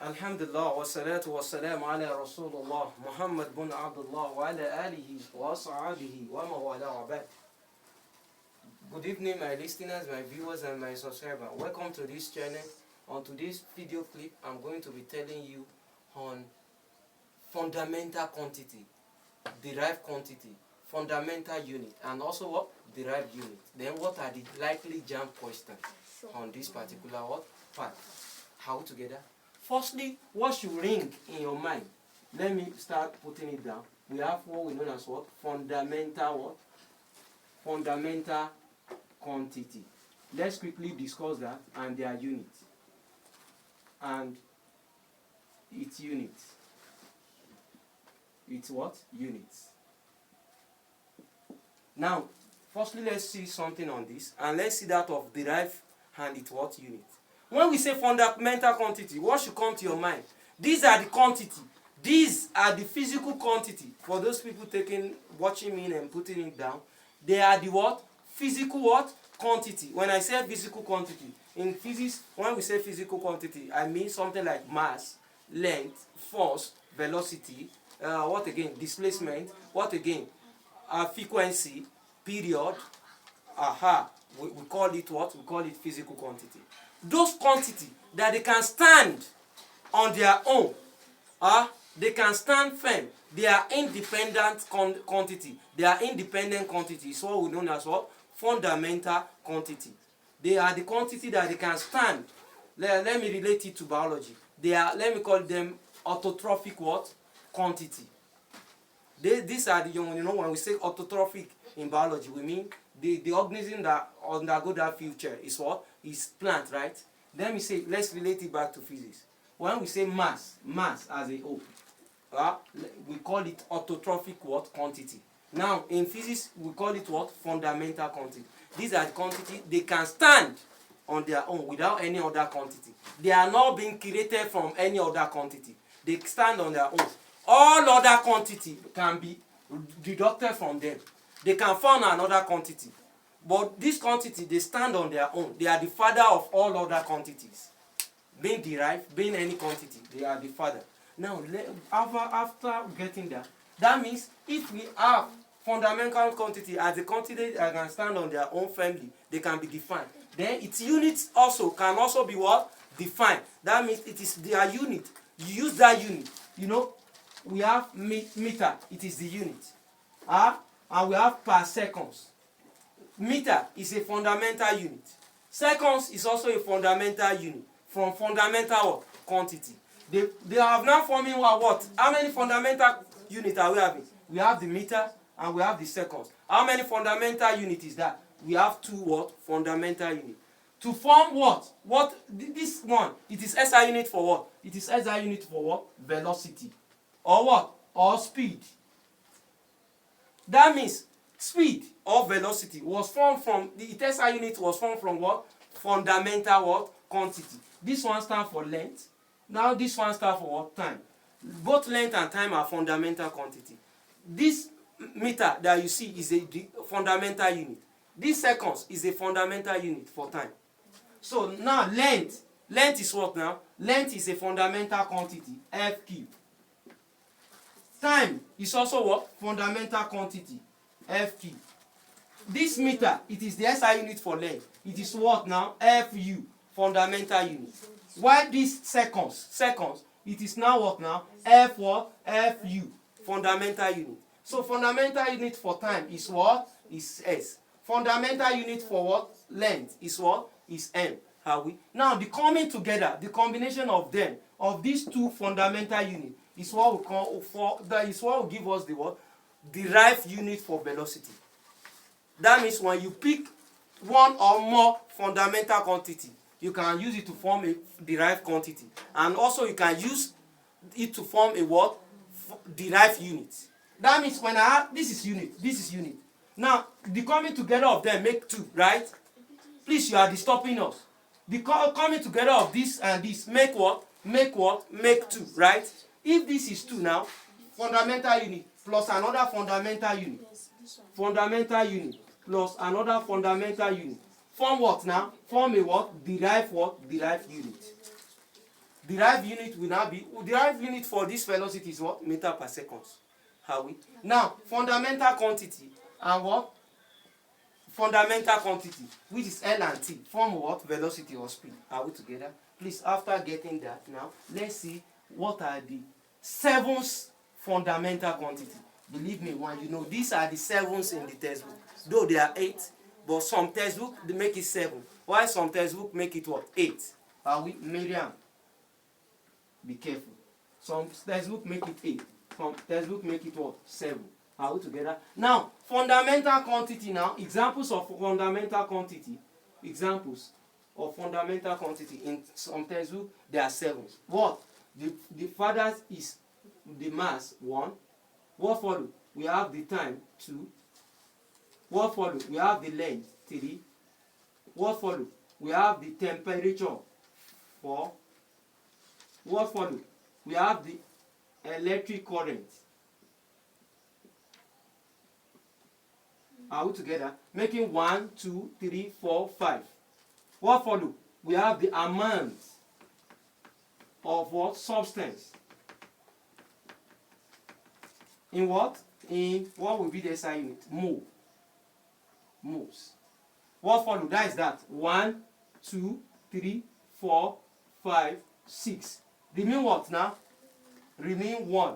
Alhamdulillah wa salatu wa salam ala Rasulullah Muhammad bin Abdullah wa ala alihi wa ashabihi wa mawala wa ba'd. Good evening, my listeners, my viewers, and my subscribers. Welcome to this channel. On today's video clip, I'm going to be telling you on fundamental quantity, derived quantity, fundamental unit, and also what? Derived unit. Then what are the likely jamb questions on this particular part? How together? Firstly, what should ring in your mind? Let me start putting it down. We have what we know as what? Fundamental quantity. Let's quickly discuss that and their units. And its units. It's what? Units. Now, firstly, let's see something on this. And let's see that of derived and its what? Unit. When we say fundamental quantity, what should come to your mind? These are the quantity. These are the physical quantity. For those people watching me and putting it down, they are the what? Physical what? Quantity. When I say physical quantity, in physics, when we say physical quantity, I mean something like mass, length, force, velocity, what again? Displacement, what again? Frequency, period. We call it what? We call it physical quantity. Those quantity that they can stand on their own, they can stand firm. They are independent quantity. They are independent quantity. It's what we know as what? Fundamental quantity. They are the quantity that they can stand. Let me relate it to biology. They are, let me call them autotrophic what? Quantity. These are the, when we say autotrophic in biology, we mean the organism that undergo that future is what? Is plant, right? Then we say, let's relate it back to physics. When we say mass as a whole, we call it autotrophic what? Quantity. Now, in physics, we call it what? Fundamental quantity. These are the quantity they can stand on their own without any other quantity. They are not being created from any other quantity. They stand on their own. All other quantity can be deducted from them. They can form another quantity. But this quantity, they stand on their own. They are the father of all other quantities. Being derived, being any quantity, they are the father. Now, after getting that, that means if we have fundamental quantity as a quantity that can stand on their own family, they can be defined. Then its units also can also be what? Defined. That means it is their unit. You use that unit. We have meter, it is the unit. And we have per seconds. Meter is a fundamental unit. Seconds is also a fundamental unit from fundamental quantity. They have now forming what? How many fundamental units are we having? We have the meter and we have the seconds. How many fundamental units is that? We have two what? Fundamental units. To form what? This one, it is SI unit for what? It is SI unit for what? Velocity. Or what? Or speed. That means speed or velocity was formed from, the SI unit was formed from what? Fundamental what? Quantity. This one stands for length. Now this one stands for what? Time. Both length and time are fundamental quantity. This meter that you see is a fundamental unit. This seconds is a fundamental unit for time. So now length is what now? Length is a fundamental quantity, F cube. Time is also what? Fundamental quantity, F cube. This meter, it is the SI unit for length. It is what now? FU, fundamental unit. While this seconds, it is now what now? F what? FU, fundamental unit. So fundamental unit for time is what? Is S. Fundamental unit for what? Length is what? Is M. Have we? Now the coming together, the combination of them, of these two fundamental units, is what we call that is what will give us the what? Derived unit for velocity. That means when you pick one or more fundamental quantity, you can use it to form a derived quantity. And also you can use it to form a what? Derived unit. That means when I have, this is unit. Now, the coming together of them make two, right? Please, you are disturbing us. The coming together of this and this make what? Make two, right? If this is 2 now, fundamental unit plus another fundamental unit. Fundamental unit plus another fundamental unit. Form what now? Form a what? Derived unit. Derived unit will now be, derived unit for this velocity is what? Meter per second. Have we? Now, fundamental quantity and what? Fundamental quantity, which is L and T, form what? Velocity or speed. Are we together? Please, after getting that, now, let's see what are the 7 fundamental quantity. Believe me, when you know, these are the 7s in the textbook. Though they are 8, but some textbook, they make it 7. While some textbook make it what? 8. Are we? Miriam, be careful. Some textbook make it 8. Some textbook make it what? 7. Are we together? Now, fundamental quantity now. Examples of fundamental quantity. Examples of fundamental quantity. In some textbook, there are 7s. What? The fathers is the mass, 1. What follow? We have the time, 2. What follow? We have the length, 3. What follow? We have the temperature, 4. What follow? We have the electric current. Are we together? Making 1, 2, 3, 4, 5. What follow? We have the amount of what? Substance. In what? In what will be the SI unit? Mole. Moles. What follow? That is that. 1, 2, 3, 4, 5, 6. Remain what now? Remain 1.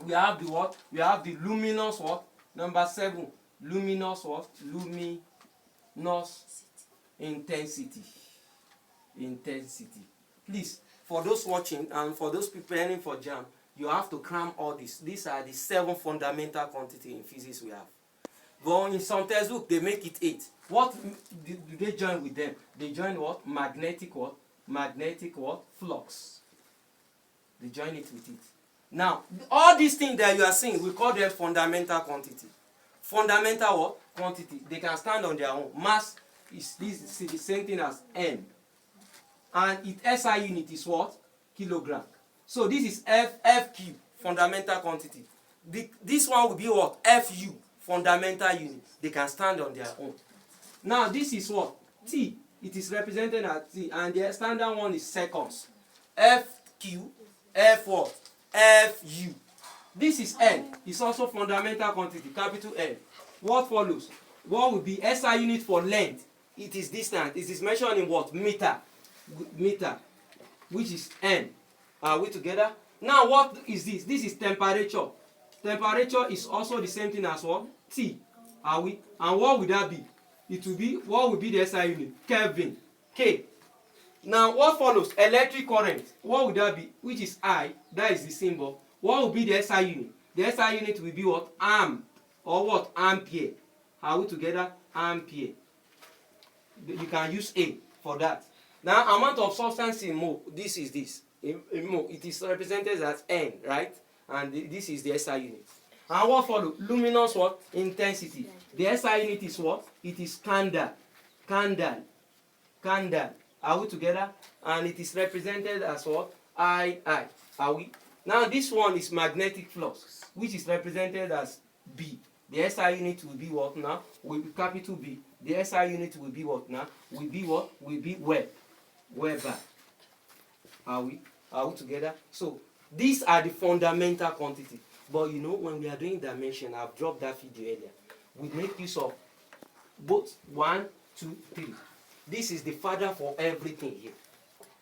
We have the what? We have the luminous what? Number 7. Luminous what? Luminous intensity. Intensity. Please, for those watching and for those preparing for JAMB, you have to cram all this. These are the 7 fundamental quantity in physics we have. But in some textbook, they make it 8. What do they join with them? They join what? Magnetic what? Magnetic what? Flux. They join it with it. Now, all these things that you are seeing, we call them fundamental quantity. Fundamental what? Quantity. They can stand on their own. Mass is this is the same thing as M. And its SI unit is what? Kilogram. So this is FQ, fundamental quantity. This one will be what? FU, fundamental unit. They can stand on their own. Now this is what? T. It is represented as T. And the standard one is seconds. FQ, F what? FU. This is N. It's also fundamental quantity, capital N. What follows? What will be SI unit for length? It is distance. It is measured in what? Meter. Meter. Which is N. Are we together? Now what is this? This is temperature. Temperature is also the same thing as what? T. Are we? And what would that be? It will be, what will be the SI unit? Kelvin. K. Now what follows? Electric current. What would that be? Which is I. That is the symbol. What will be the SI unit? The SI unit will be what? Amp. Or what? Ampere. Are we together? Ampere. You can use A for that. Now amount of substance in mole. This is this. In mole. It is represented as N, right? And this is the SI unit. And what follow? Luminous what? Intensity. The SI unit is what? It is candle. Candle. Candle. Are we together? And it is represented as what? I. Are we? Now this one is magnetic flux, which is represented as B. The SI unit will be what now? Will be capital B. The SI unit will be what now? Will be what? Will be Weber. Are we? Are we together? So these are the fundamental quantity. But you know, when we are doing dimension, I've dropped that video earlier. We make use of both 1, 2, 3. This is the father for everything here.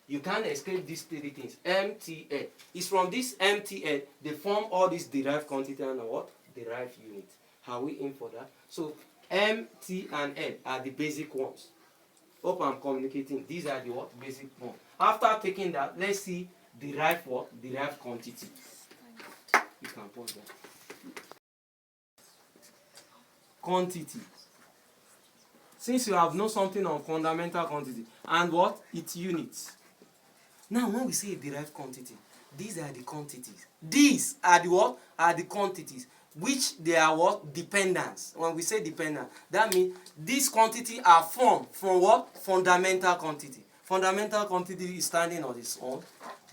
You can't escape these 3 things. MTL. It's from this MTL they form all these derived quantity and what? Derived unit. Are we in for that? So M, T, and L are the basic ones. Hope I'm communicating. These are the what? Basic ones. After taking that, let's see derived what? Derived quantity. You can pause that. Quantity. Since you have known something on fundamental quantity and what? Its units. Now when we say derived quantity, these are the quantities. These are the what? Are the quantities. Which they are what? Dependents. When we say dependent, that means these quantities are formed from what? Fundamental quantity. Fundamental quantity is standing on its own.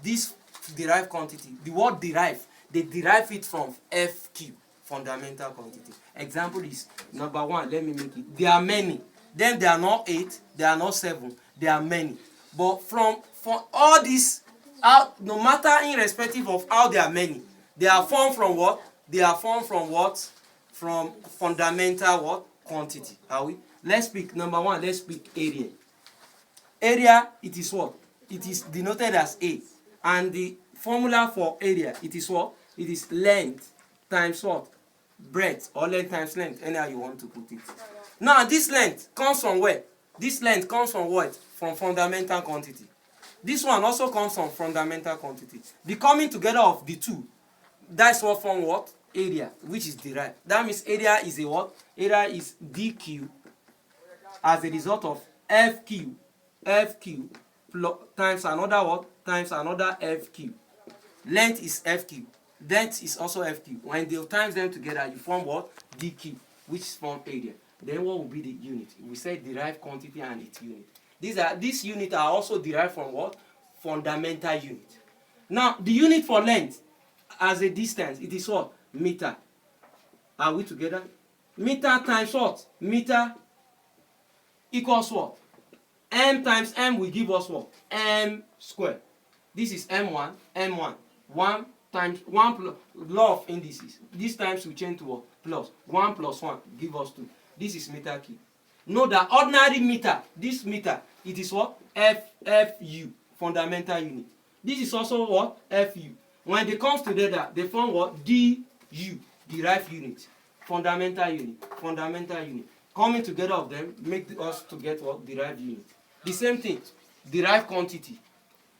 This derived quantity, the word derive, they derive it from FQ, fundamental quantity. Example is number 1. Let me make it. There are many. Then they are not 8, they are not 7, they are many. But from all these how, no matter irrespective of how they are many, they are formed from what? They are formed from what? From fundamental what? Quantity. Are we? Let's pick number one. Let's pick area. Area, it is what? It is denoted as A. And the formula for area, it is what? It is length times what? Breadth, or length times length, anyhow you want to put it. Now, this length comes from where? This length comes from what? From fundamental quantity. This one also comes from fundamental quantity. The coming together of the two, that's what form what? Area, which is derived. That means area is a what? Area is dq as a result of fq times another what? Times another fq. Length is fq. Length is also fq. When they times them together, you form what? dq, which is form area. Then what will be the unit? We said derived quantity and its unit. These units are also derived from what? Fundamental unit. Now, the unit for length as a distance, it is what? Meter. Are we together? Meter times what? Meter equals what? M times M will give us what? M squared. This is M1, M1. 1 times 1 plus law of indices. This times we change to what? Plus. 1 plus 1 give us 2. This is meter cube. Know that ordinary meter, this meter, it is what? FU, fundamental unit. This is also what? FU. When they come together, they form what? DU, derived unit. Fundamental unit. Fundamental unit. Coming together of them make us to get what? Derived unit. The same thing, derived quantity.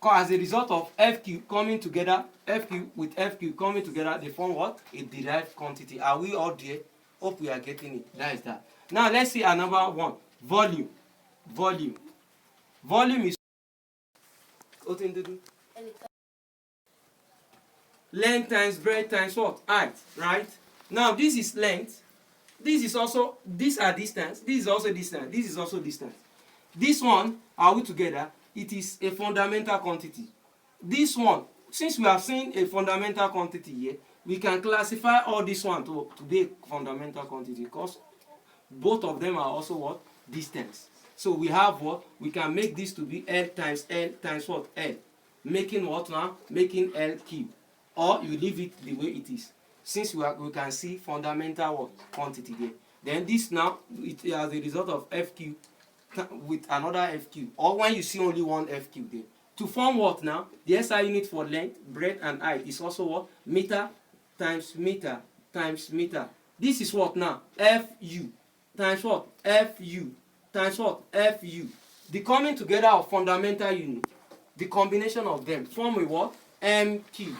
As a result of FQ coming together, FQ with FQ coming together, they form what? A derived quantity. Are we all there? Hope we are getting it. That is that. Now let's see another one. Volume. Volume. Volume is length times breadth times what? Height. Right? Now this is length. This is also, these are distance. This is also distance. This is also distance. This one, are we together? It is a fundamental quantity. This one, since we have seen a fundamental quantity here, we can classify all this one to be a fundamental quantity because both of them are also what? Distance. So we have what? We can make this to be L times what? L. Making what now? Making L cube. Or you leave it the way it is. Since we can see fundamental what? Quantity there. Then this now, it as a result of FQ with another FQ. Or when you see only one FQ there. To form what now? The SI unit for length, breadth, and height is also what? Meter times meter times meter. This is what now? FU times what? FU times what? FU. The coming together of fundamental unit, the combination of them form a what? MQ,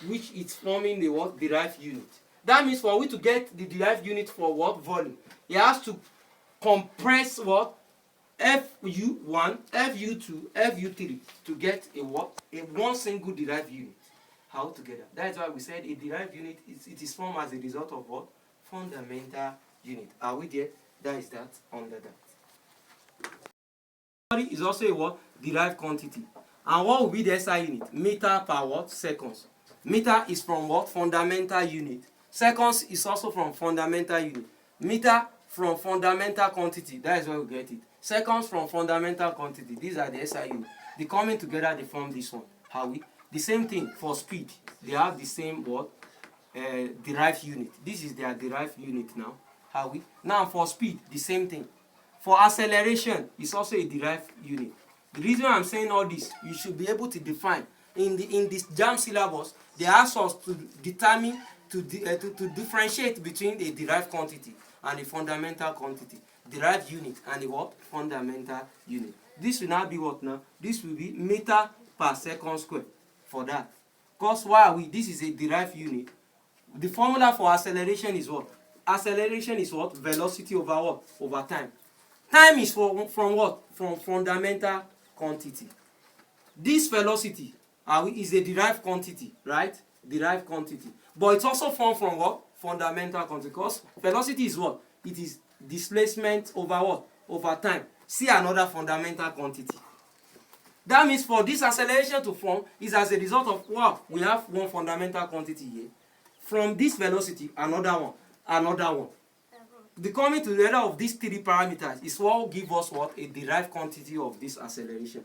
which is forming the what? Derived unit. That means for we to get the derived unit for what? Volume, it has to compress what? FU1, FU2, FU3 to get a what? A one single derived unit. How together? That is why we said a derived unit it is formed as a result of what? Fundamental unit. Are we there? That is that under that. Is also a what? Derived quantity. And what will be the SI unit? Meter per what? Seconds. Meter is from what? Fundamental unit. Seconds is also from fundamental unit. Meter from fundamental quantity. That is where we get it. Seconds from fundamental quantity. These are the SI unit. They coming together, they form this one. How we? The same thing for speed. They have the same what? Derived unit. This is their derived unit now. How we? Now for speed, the same thing. For acceleration, it's also a derived unit. The reason I'm saying all this, you should be able to define in this JAMB syllabus. They ask us to determine to differentiate between a derived quantity and a fundamental quantity. Derived unit and a what? Fundamental unit. This will now be what now? This will be meter per second square for that. Because why are we? This is a derived unit. The formula for acceleration is what? Acceleration is what? Velocity over what? Over time. Time is from what? From fundamental quantity. This velocity is a derived quantity, right? Derived quantity. But it's also formed from what? Fundamental quantity. Because velocity is what? It is displacement over what? Over time. See another fundamental quantity. That means for this acceleration to form is as a result of what? We have one fundamental quantity here. From this velocity, another one. Another one. The coming together of these three parameters is what will give us what? A derived quantity of this acceleration.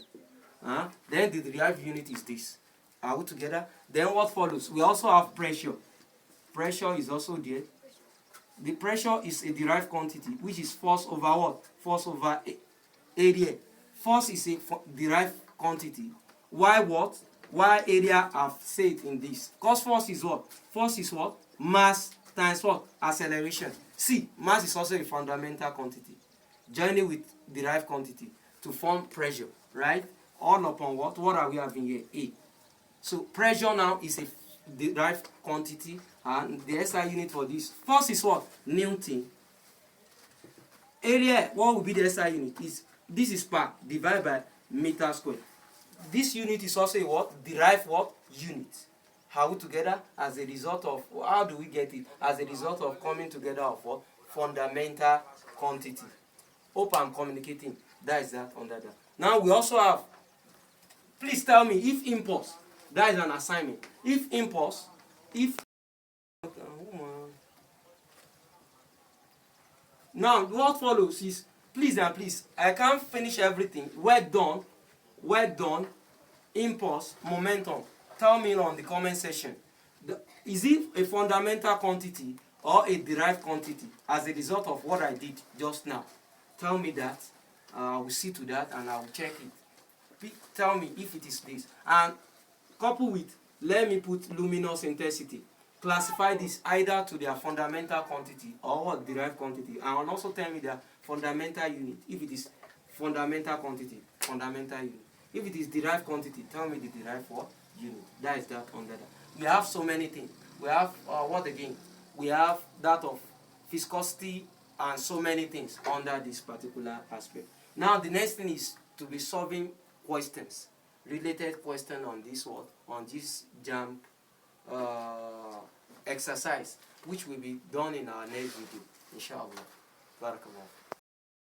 Then the derived unit is this. Are we together? Then what follows? We also have pressure. Pressure is also there. The pressure is a derived quantity, which is force over what? Force over area. Force is a derived quantity. Why what? Why area have said in this? Because force is what? Force is what? Mass times what? Acceleration. See, mass is also a fundamental quantity. Joining with derived quantity to form pressure, right? All upon what? What are we having here? A. So pressure now is a derived quantity, and the SI unit for this. Force is what? Newton. Area, what will be the SI unit? This is per divided by meter square. This unit is also a what? Derived what? Unit. Are we together? As a result of, how do we get it? As a result of coming together of what? Fundamental quantity. Hope I'm communicating. That is that under that. Now we also have, please tell me if impulse, that is an assignment. If impulse, now what follows is, please and please, I can't finish everything. Well done, impulse, momentum. Tell me on the comment section. Is it a fundamental quantity or a derived quantity as a result of what I did just now? Tell me that. I will see to that and I will check it. Tell me if it is this. And couple with, let me put luminous intensity. Classify this either to their fundamental quantity or what? Derived quantity. And also tell me their fundamental unit. If it is fundamental quantity, fundamental unit. If it is derived quantity, tell me the derived what? Unit. That is that under that. We have so many things. We have what again? We have that of viscosity and so many things under this particular aspect. Now the next thing is to be solving questions, related question on this what? On this jamb exercise, which will be done in our next video, inshallah. Barakallah.